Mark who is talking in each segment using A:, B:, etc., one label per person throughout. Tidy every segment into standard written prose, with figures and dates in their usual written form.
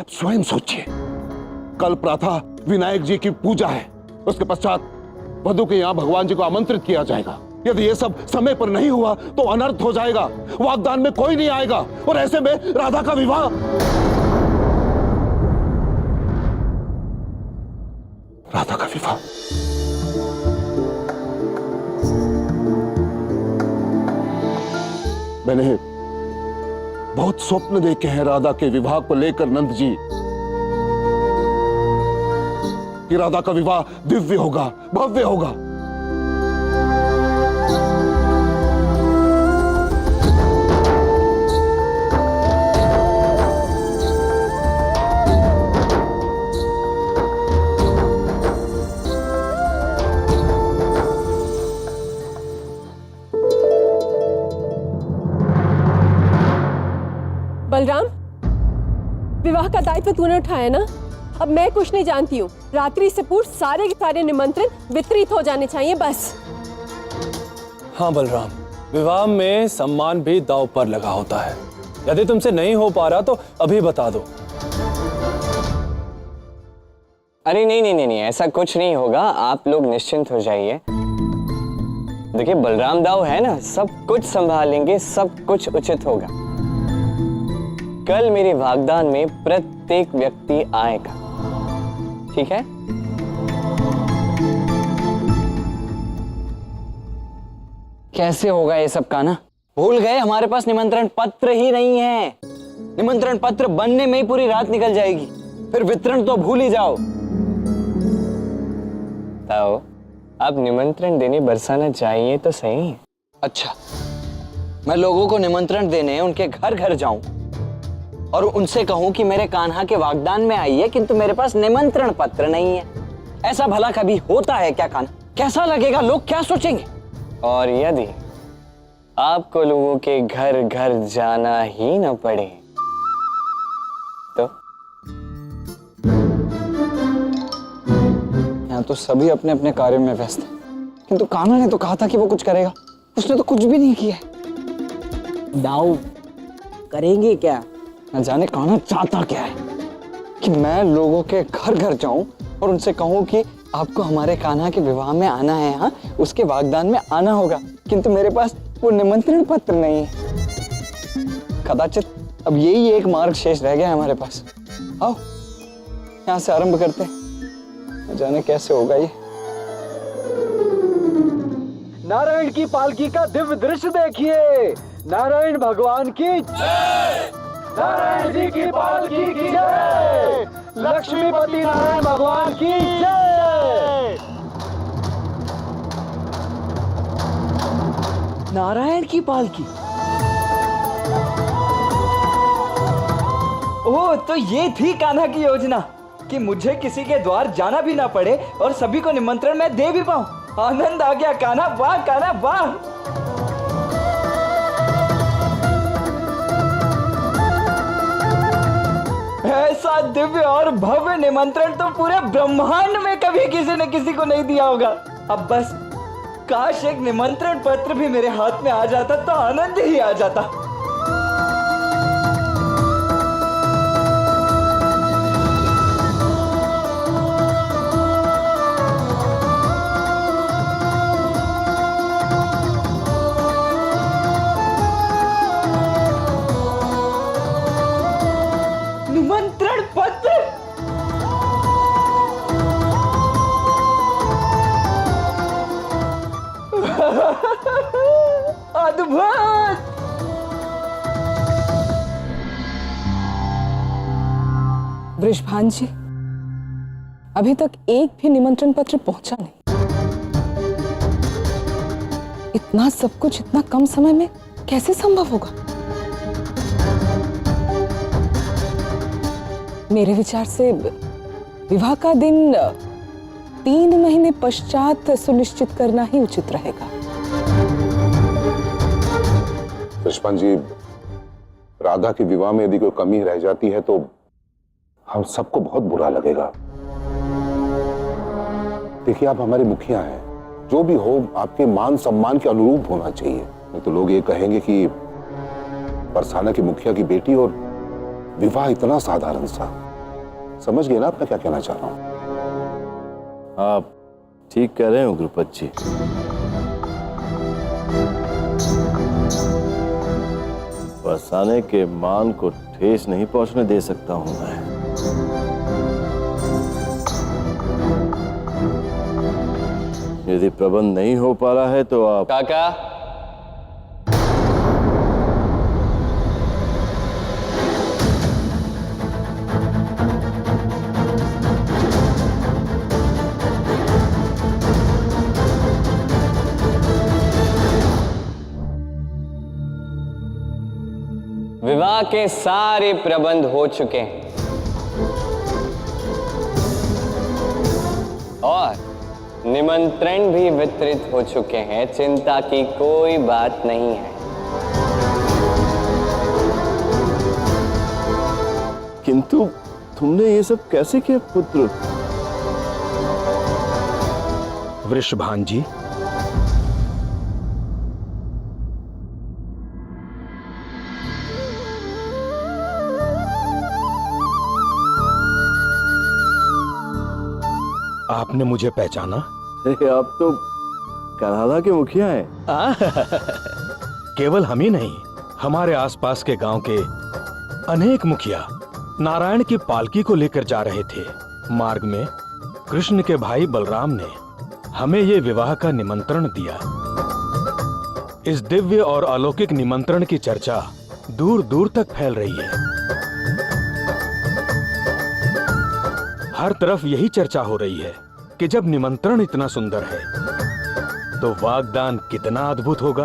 A: अब स्वयं सोचिए, कल प्रातः विनायक जी की पूजा है, उसके पश्चात वधु के यहां भगवान जी को आमंत्रित किया जाएगा। यदि ये सब समय पर नहीं हुआ तो अनर्थ हो जाएगा, वागदान में कोई नहीं आएगा, और ऐसे में राधा का विवाह। राधा का विवाह मैंने बहुत स्वप्न देखे हैं राधा के विवाह को लेकर नंद जी, कि राधा का विवाह दिव्य होगा, भव्य होगा।
B: बलराम, विवाह का दायित्व तूने उठाया ना, अब मैं कुछ नहीं जानती हूँ। रात्रि से पूर्व सारे के सारे निमंत्रण वितरित हो जाने चाहिए, बस।
C: हाँ बलराम, विवाह में सम्मान भी दांव पर लगा होता है। यदि तुमसे नहीं हो पा रहा तो अभी बता दो।
D: अरे नहीं, ऐसा कुछ नहीं होगा, आप लोग निश्चिंत हो जाइए। देखिए बलराम दाऊ है ना, सब कुछ संभालेंगे, सब कुछ उचित होगा। कल मेरे वागदान में प्रत्येक व्यक्ति आएगा, ठीक है? कैसे होगा ये सब कान्हा? भूल गए हमारे पास निमंत्रण पत्र ही नहीं है। निमंत्रण पत्र बनने में ही पूरी रात निकल जाएगी, फिर वितरण तो भूल ही जाओ। ताओ, अब निमंत्रण देने बरसाना चाहिए तो सही। अच्छा, मैं लोगों को निमंत्रण देने उनके घर घर जाऊं और उनसे कहूं कि मेरे कान्हा के वागदान में आइए, किंतु मेरे पास निमंत्रण पत्र नहीं है। ऐसा भला कभी होता है क्या कान्हा? कैसा लगेगा? लोग क्या सोचेंगे? और यदि आपको लोगों के घर घर जाना ही न पड़े तो? यहाँ तो सभी अपने अपने कार्यों में व्यस्त हैं, किंतु कान्हा ने तो कहा था कि वो कुछ करेगा, उसने तो कुछ भी नहीं किया।
E: दाऊ करेंगे क्या?
D: न जाने कान्हा चाहता क्या है, कि मैं लोगों के घर घर जाऊं और उनसे कहूं कि आपको हमारे कान्हा के विवाह में आना है, हाँ उसके वागदान में आना होगा, किंतु मेरे पास वो निमंत्रण पत्र नहीं है। कदाचित अब यही एक मार्ग शेष रह गया है हमारे पास। आओ यहाँ से आरंभ करते हैं, न जाने कैसे होगा ये।
F: नारायण की पालकी का दिव्य दृश्य देखिए। नारायण भगवान की जय। नारायण जी की पालकी की जय। लक्ष्मीपति नारायण भगवान की जय। नारायण की पालकी। ओह, तो ये थी कान्हा की योजना कि मुझे किसी के द्वार जाना भी ना पड़े और सभी को निमंत्रण मैं दे भी पाऊं। आनंद आ गया कान्हा, वाह कान्हा वाह। ऐसा दिव्य और भव्य निमंत्रण तो पूरे ब्रह्मांड में कभी किसी ने किसी को नहीं दिया होगा। अब बस काश एक निमंत्रण पत्र भी मेरे हाथ में आ जाता तो आनंद ही आ जाता। निमंत्रण पत्र। अद्भुत।
G: वृषभान जी, अभी तक एक भी निमंत्रण पत्र पहुंचा नहीं। इतना सब कुछ इतना कम समय में कैसे संभव होगा? मेरे विचार से विवाह का दिन 3 महीने पश्चात सुनिश्चित करना ही उचित रहेगा।
A: पुष्पन जी, राधा के विवाह में यदि कोई कमी रह जाती है तो हम सबको बहुत बुरा लगेगा। देखिए, आप हमारे मुखिया हैं, जो भी हो आपके मान सम्मान के अनुरूप होना चाहिए। नहीं तो लोग ये कहेंगे कि बरसाना की मुखिया की बेटी और विवाह इतना साधारण सा। समझ गए ना आप मैं क्या कहना चाह रहा हूं?
H: आप ठीक कह रहे हो गुरुपत जी। बरसाने के मान को ठेस नहीं पहुंचने दे सकता हूं मैं। यदि प्रबंध नहीं हो पा रहा है तो आप
D: काका, विवाह के सारे प्रबंध हो चुके हैं और निमंत्रण भी वितरित हो चुके हैं। चिंता की कोई बात नहीं है।
H: किंतु तुमने ये सब कैसे किया पुत्र?
I: वृषभान जी, आपने मुझे पहचाना?
H: अरे आप तो कनाडा के मुखिया हैं।
I: केवल हम ही नहीं, हमारे आसपास के गांव के अनेक मुखिया नारायण की पालकी को लेकर जा रहे थे। मार्ग में कृष्ण के भाई बलराम ने हमें ये विवाह का निमंत्रण दिया। इस दिव्य और अलौकिक निमंत्रण की चर्चा दूर दूर तक फैल रही है। हर तरफ यही चर्चा हो रही है कि जब निमंत्रण इतना सुंदर है तो वाग्दान कितना अद्भुत होगा।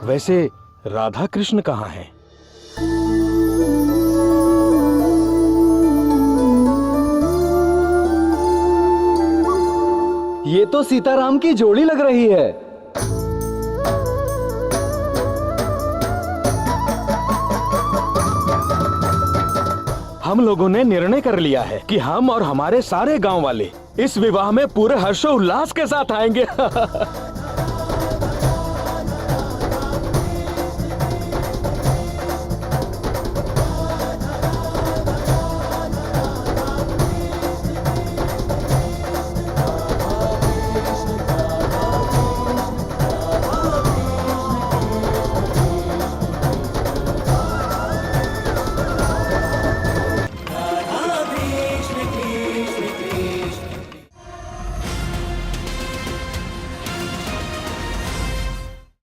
I: वैसे राधा कृष्ण कहाँ हैं?
F: ये तो सीताराम की जोड़ी लग रही है।
I: हम लोगों ने निर्णय कर लिया है कि हम और हमारे सारे गांव वाले इस विवाह में पूरे हर्षोल्लास के साथ आएंगे।